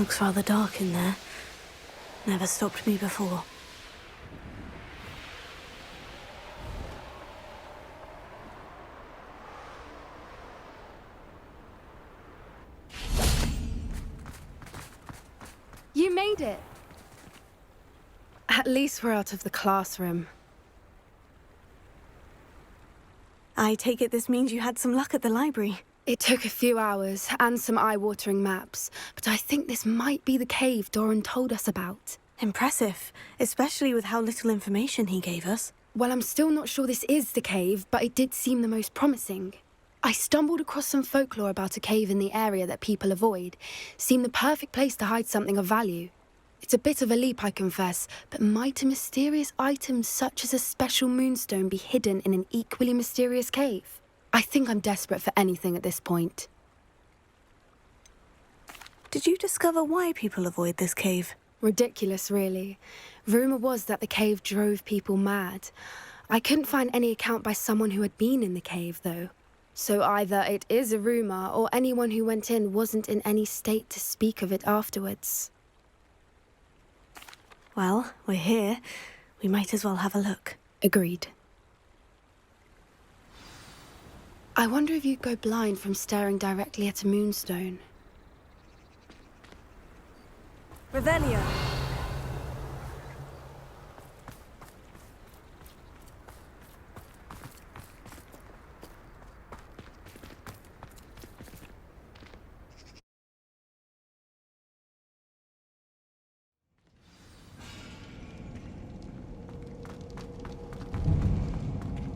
Looks rather dark in there. Never stopped me before. You made it! At least we're out of the classroom. I take it this means you had some luck at the library. It took a few hours and some eye-watering maps, but I think this might be the cave Doran told us about. Impressive, especially with how little information he gave us. Well, I'm still not sure this is the cave, but it did seem the most promising. I stumbled across some folklore about a cave in the area that people avoid. Seemed the perfect place to hide something of value. It's a bit of a leap, I confess, but might a mysterious item such as a special moonstone be hidden in an equally mysterious cave? I think I'm desperate for anything at this point. Did you discover why people avoid this cave? Ridiculous, really. Rumour was that the cave drove people mad. I couldn't find any account by someone who had been in the cave, though. So either it is a rumour, or anyone who went in wasn't in any state to speak of it afterwards. Well, we're here. We might as well have a look. Agreed. I wonder if you'd go blind from staring directly at a moonstone. Revelio.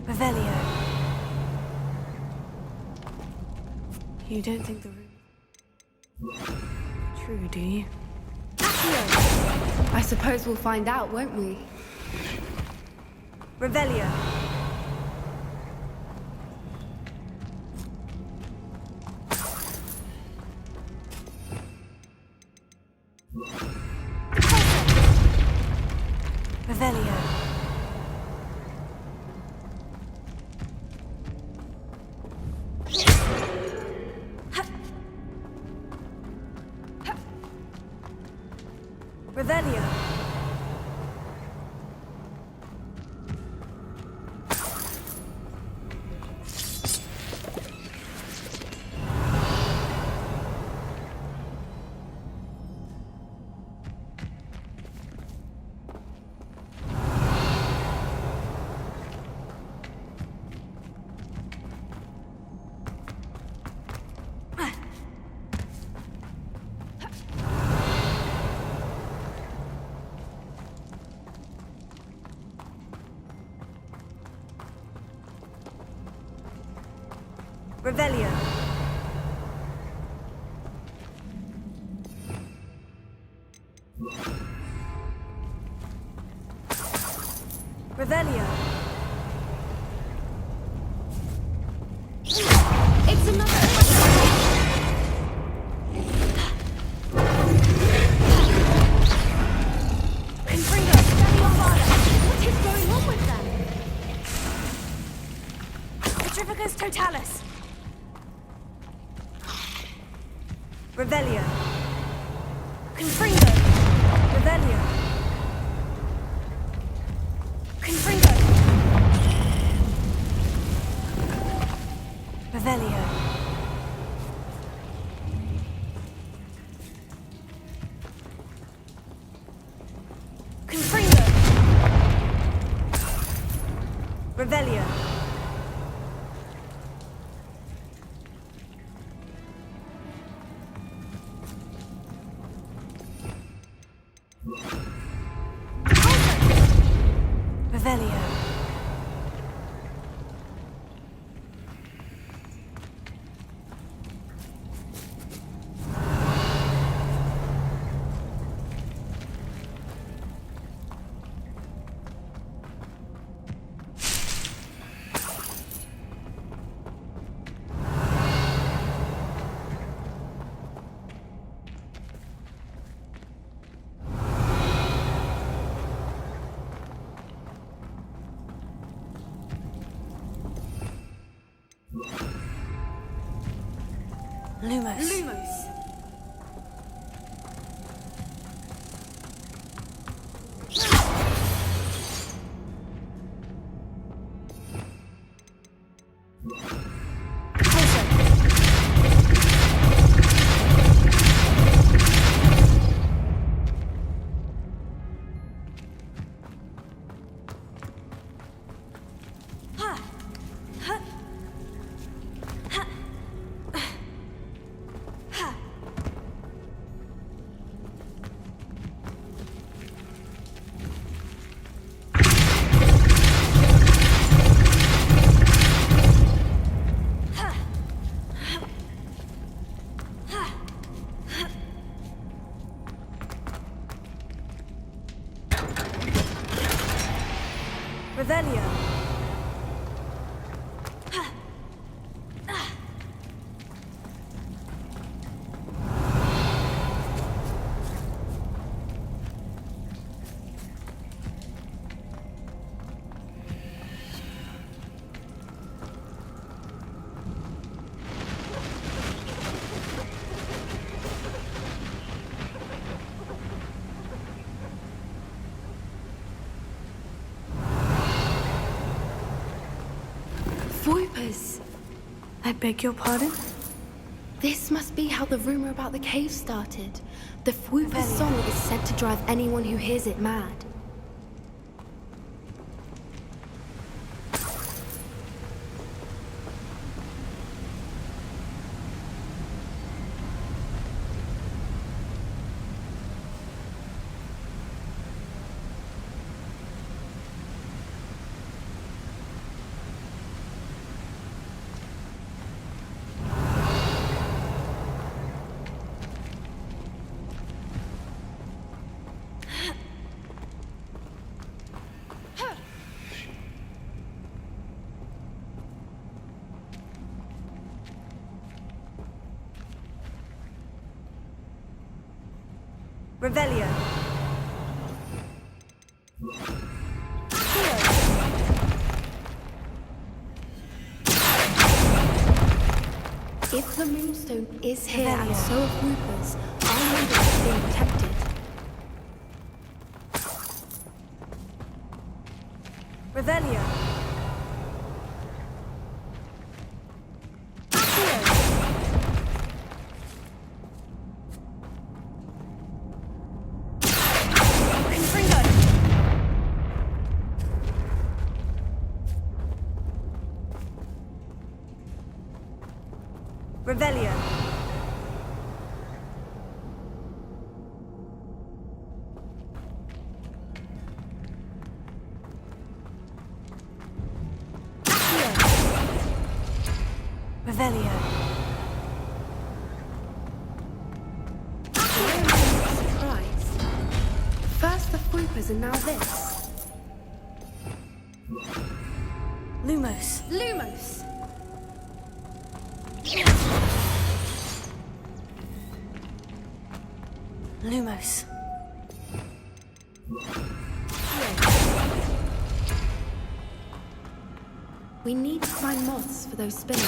Revelio. You don't think the room... True, do you? I suppose we'll find out, won't we? Revelio. Revelio. Revelio. Revelio. Revelio. It's another... Confringo, study your father. What is going on with them? Petrificus totalis. Revelio. Confringo. Revelio. Confringo. Revelio. Confringo. Revelio. Revelio. Lumos. Lumos. Revelio. Voipers! I beg your pardon? This must be how the rumor about the cave started. The Fwooper's song is said to drive anyone who hears it mad. Revelio. If the Moonstone is here and so are Fwoopers, our member is being protected. Revelio. Revelio. Revelio. Surprise. First the Fwoopers and now this. Lumos. Lumos! Lumos. We need to find moths for those spinners.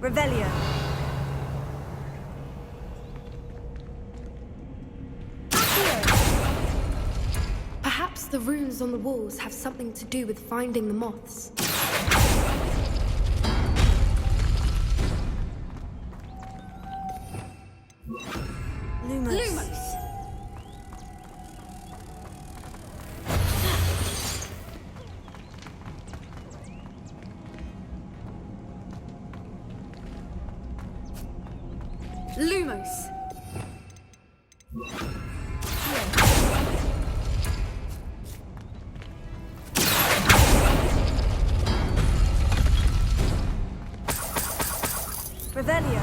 Revelio. Perhaps the runes on the walls have something to do with finding the moths. Lumos. Lumos! Lumos! Revelio.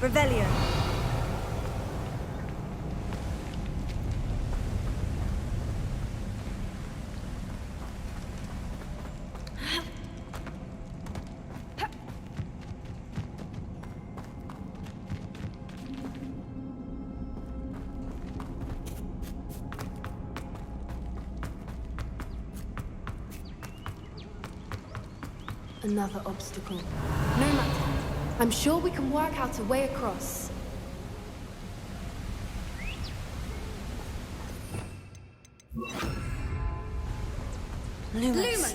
Revelio. Another obstacle. No matter. I'm sure we can work out a way across. Lumos.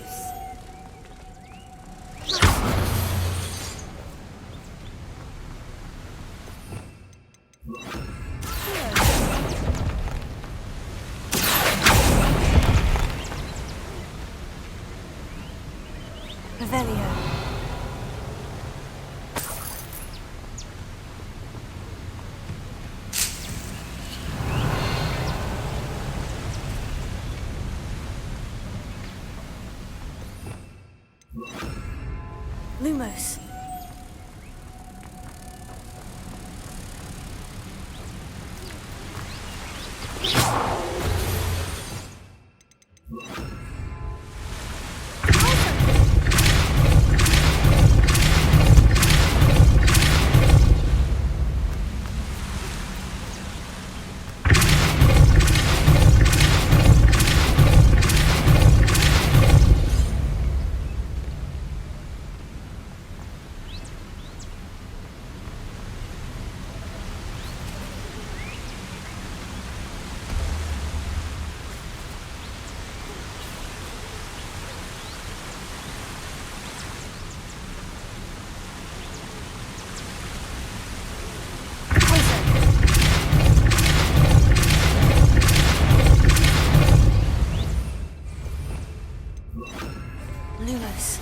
Revelio. Lumos. Lumos.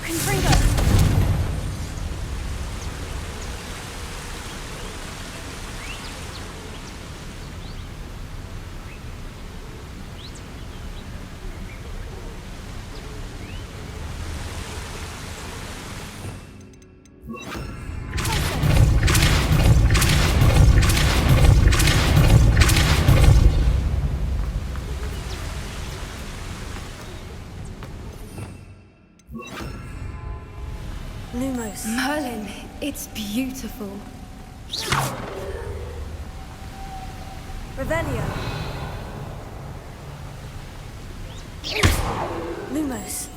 Confringo. Lumos. Merlin, it's beautiful. Revelio. Lumos.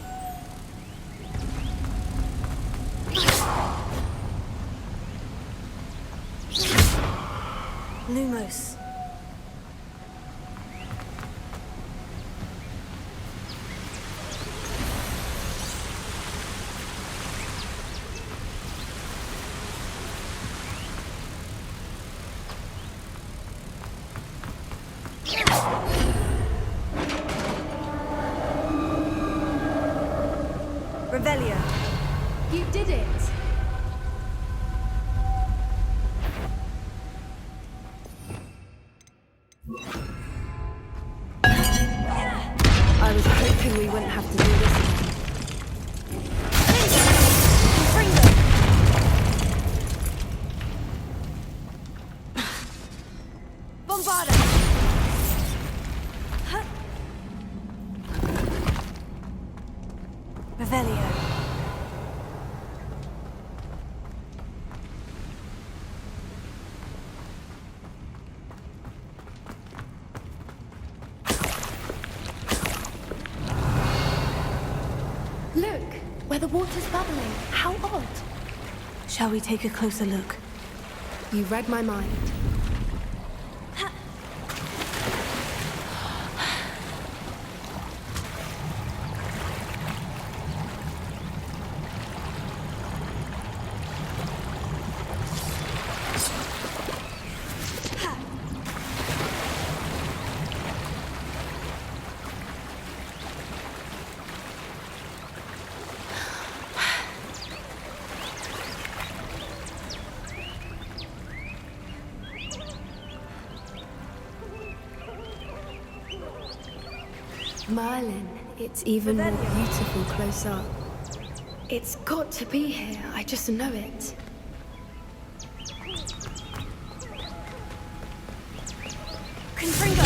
Lumos. Revelio. You did it! I was hoping we wouldn't have to do this again. Bombarda. Revelio. Look, where the water's bubbling. How odd. Shall we take a closer look? You read my mind. Merlin, it's even more beautiful close up. It's got to be here. I just know it. Confringo!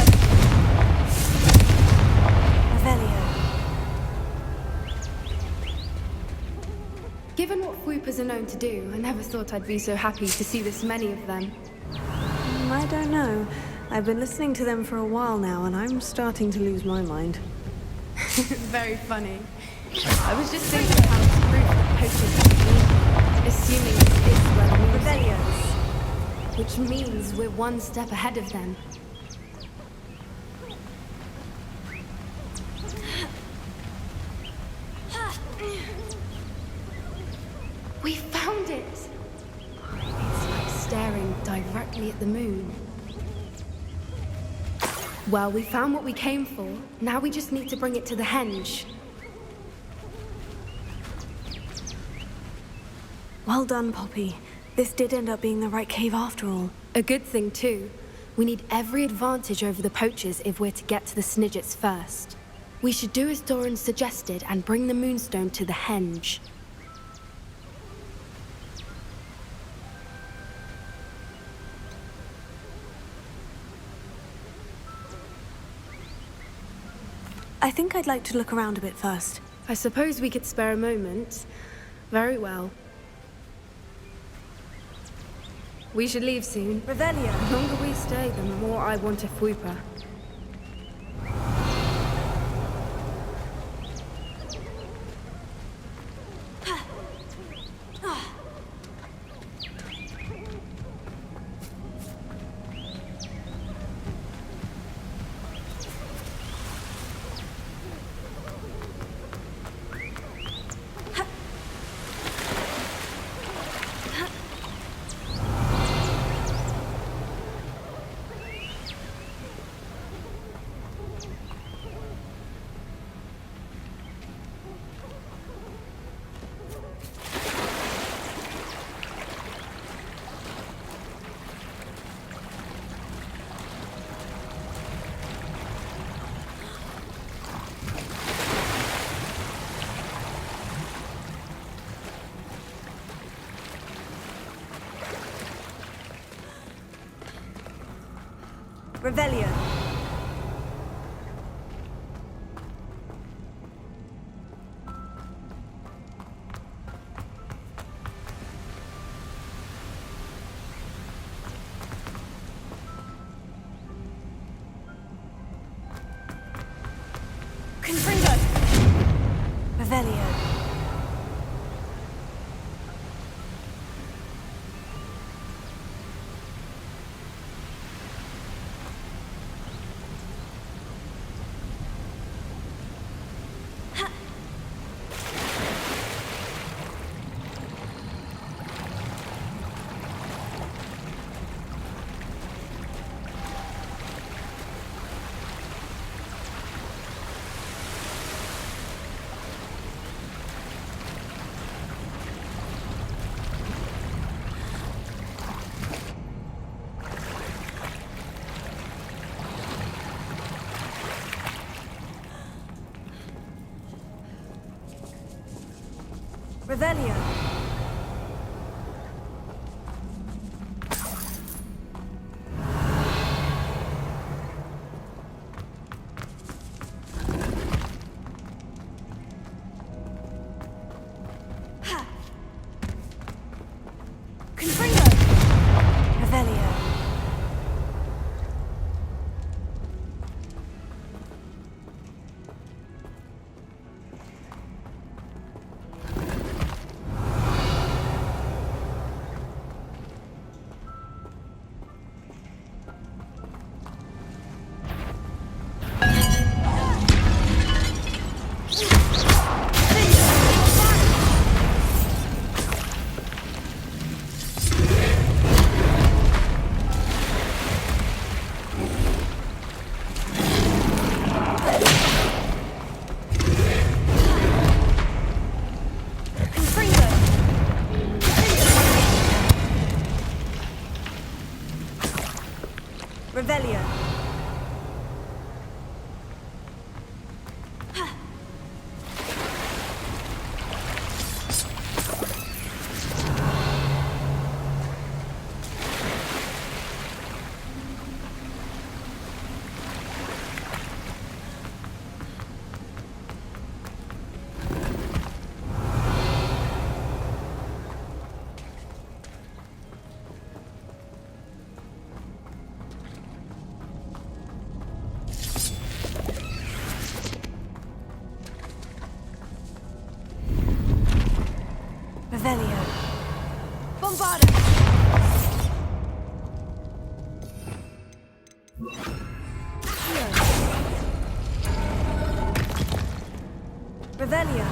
Revelio. Given what Whoopers are known to do, I never thought I'd be so happy to see this many of them. I don't know. I've been listening to them for a while now, and I'm starting to lose my mind. Very funny. I was just thinking how it's proof that poachers have been, assuming this is where the moon Revelios. which means we're one step ahead of them. We found it! It's like staring directly at the moon. Well, we found what we came for. Now we just need to bring it to the henge. Well done, Poppy. This did end up being the right cave after all. A good thing, too. We need every advantage over the poachers if we're to get to the Snidgets first. We should do as Doran suggested and bring the moonstone to the henge. I think I'd like to look around a bit first. I suppose we could spare a moment. Very well. We should leave soon. Revelio. The longer we stay, the more I want a Whooper. Revelio. Confringo. Revelio. Revelio. Confringo. Revelio. Bombarda! Revelio.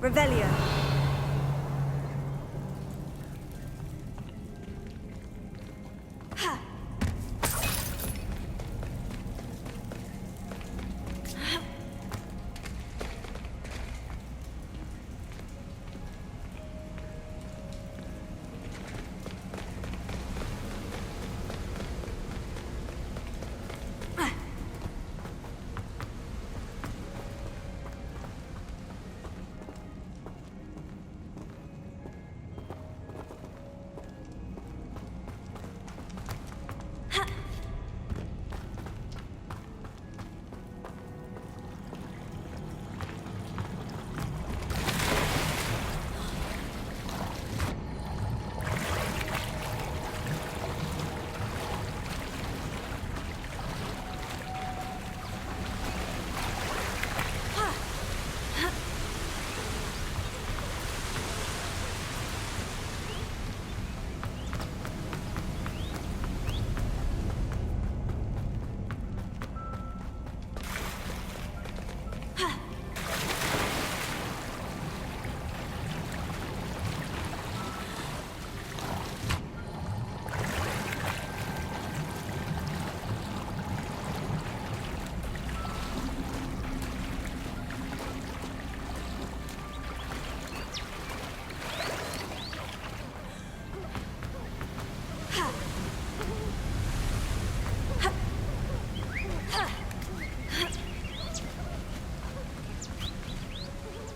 Revelio.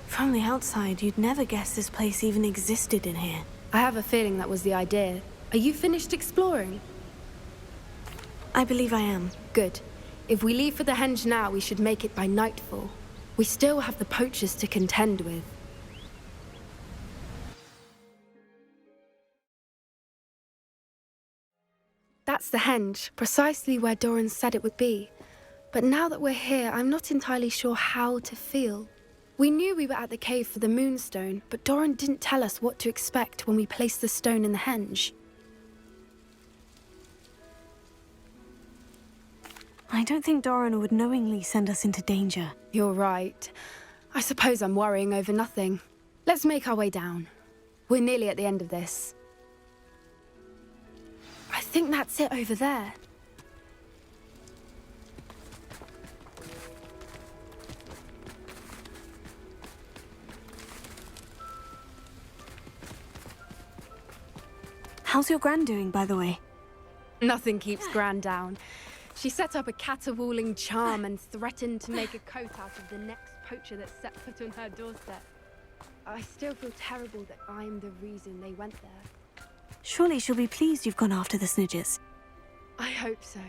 From the outside, you'd never guess this place even existed in here. I have a feeling that was the idea. Are you finished exploring? I believe I am. Good. If we leave for the henge now, we should make it by nightfall. We still have the poachers to contend with. That's the henge, precisely where Doran said it would be. But now that we're here, I'm not entirely sure how to feel. We knew we were at the cave for the moonstone, but Doran didn't tell us what to expect when we placed the stone in the henge. I don't think Doran would knowingly send us into danger. You're right. I suppose I'm worrying over nothing. Let's make our way down. We're nearly at the end of this. I think that's it over there. How's your Gran doing, by the way? Nothing keeps Gran down. She set up a caterwauling charm and threatened to make a coat out of the next poacher that set foot on her doorstep. I still feel terrible that I'm the reason they went there. Surely she'll be pleased you've gone after the Snidgers. I hope so.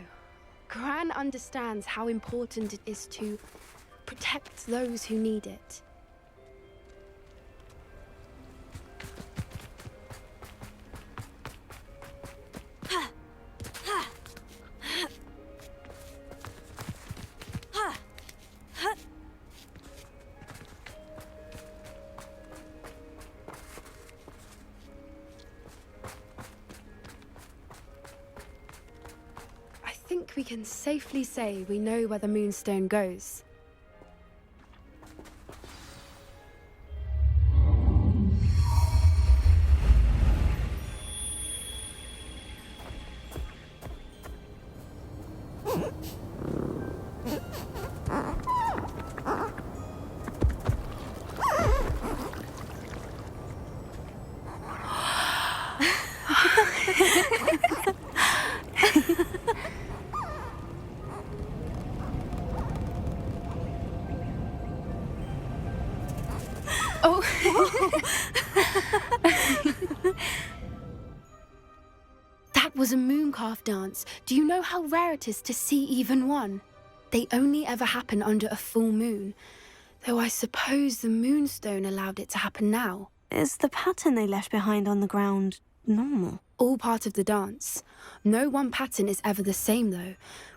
Gran understands how important it is to protect those who need it. I think we can safely say we know where the moonstone goes. was a mooncalf dance. Do you know how rare it is to see even one? They only ever happen under a full moon, though I suppose the moonstone allowed it to happen now. Is the pattern they left behind on the ground normal? All part of the dance. No one pattern is ever the same, though.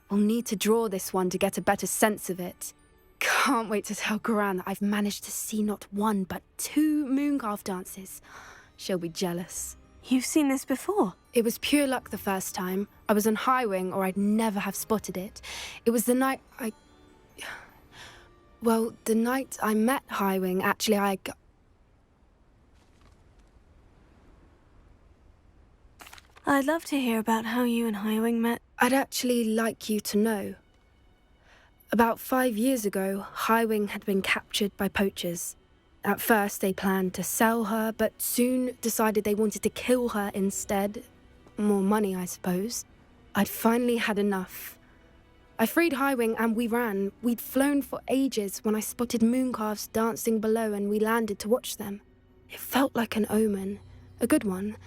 We'll need to draw this one to get a better sense of it. Can't wait to tell Gran that I've managed to see not one, but 2 mooncalf dances. She'll be jealous. You've seen this before? It was pure luck the first time. I was on Highwing, or I'd never have spotted it. It was the night Well, the night I met Highwing, actually, I'd love to hear about how you and Highwing met. I'd actually like you to know. About 5 years ago, Highwing had been captured by poachers. At first, they planned to sell her, but soon decided they wanted to kill her instead. More money, I suppose. I'd finally had enough. I freed Highwing and we ran. We'd flown for ages when I spotted mooncalves dancing below and we landed to watch them. It felt like an omen. A good one.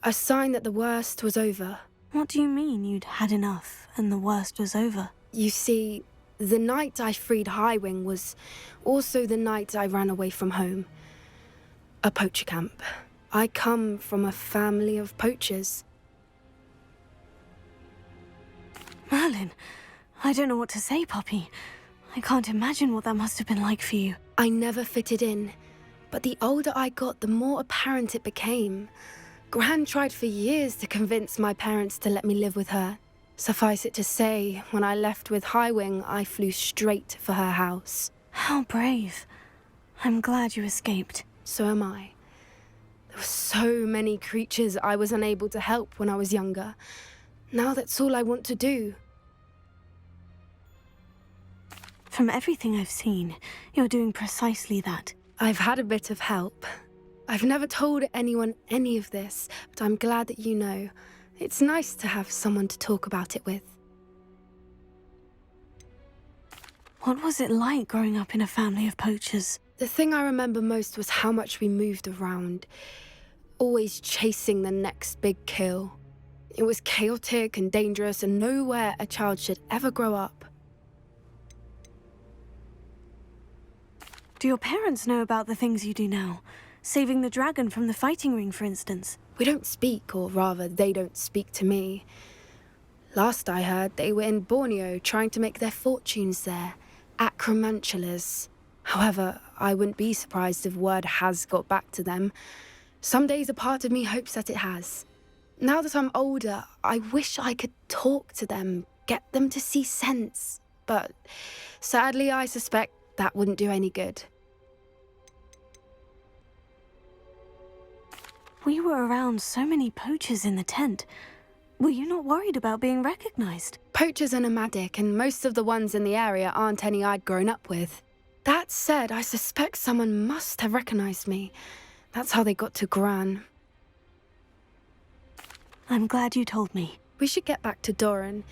A sign that the worst was over. What do you mean you'd had enough and the worst was over? You see, the night I freed Highwing was also the night I ran away from home. A poacher camp. I come from a family of poachers. Merlin, I don't know what to say, Poppy. I can't imagine what that must have been like for you. I never fitted in, but the older I got, the more apparent it became. Gran tried for years to convince my parents to let me live with her. Suffice it to say, when I left with Highwing, I flew straight for her house. How brave. I'm glad you escaped. So am I. There were so many creatures I was unable to help when I was younger. Now that's all I want to do. From everything I've seen, you're doing precisely that. I've had a bit of help. I've never told anyone any of this, but I'm glad that you know. It's nice to have someone to talk about it with. What was it like growing up in a family of poachers? The thing I remember most was how much we moved around, always chasing the next big kill. It was chaotic and dangerous and nowhere a child should ever grow up. Do your parents know about the things you do now? Saving the dragon from the fighting ring, for instance? We don't speak, or rather, they don't speak to me. Last I heard, they were in Borneo trying to make their fortunes there, acromantulas. However, I wouldn't be surprised if word has got back to them. Some days a part of me hopes that it has. Now that I'm older, I wish I could talk to them, get them to see sense. But sadly, I suspect that wouldn't do any good. We were around so many poachers in the tent. Were you not worried about being recognized? Poachers are nomadic, and most of the ones in the area aren't any I'd grown up with. That said, I suspect someone must have recognized me. That's how they got to Gran. I'm glad you told me. We should get back to Doran.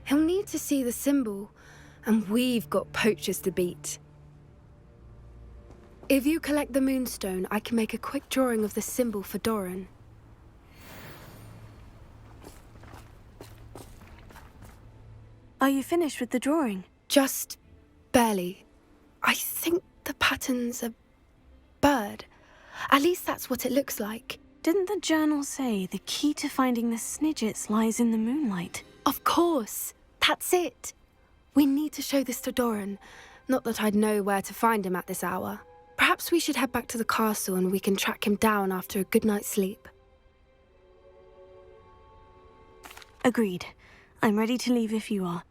He'll need to see the symbol, and we've got poachers to beat. If you collect the moonstone, I can make a quick drawing of the symbol for Doran. Are you finished with the drawing? Just barely. I think the pattern's a bird. At least that's what it looks like. Didn't the journal say the key to finding the Snidgets lies in the moonlight? Of course. That's it. We need to show this to Doran. Not that I'd know where to find him at this hour. Perhaps we should head back to the castle and we can track him down after a good night's sleep. Agreed. I'm ready to leave if you are.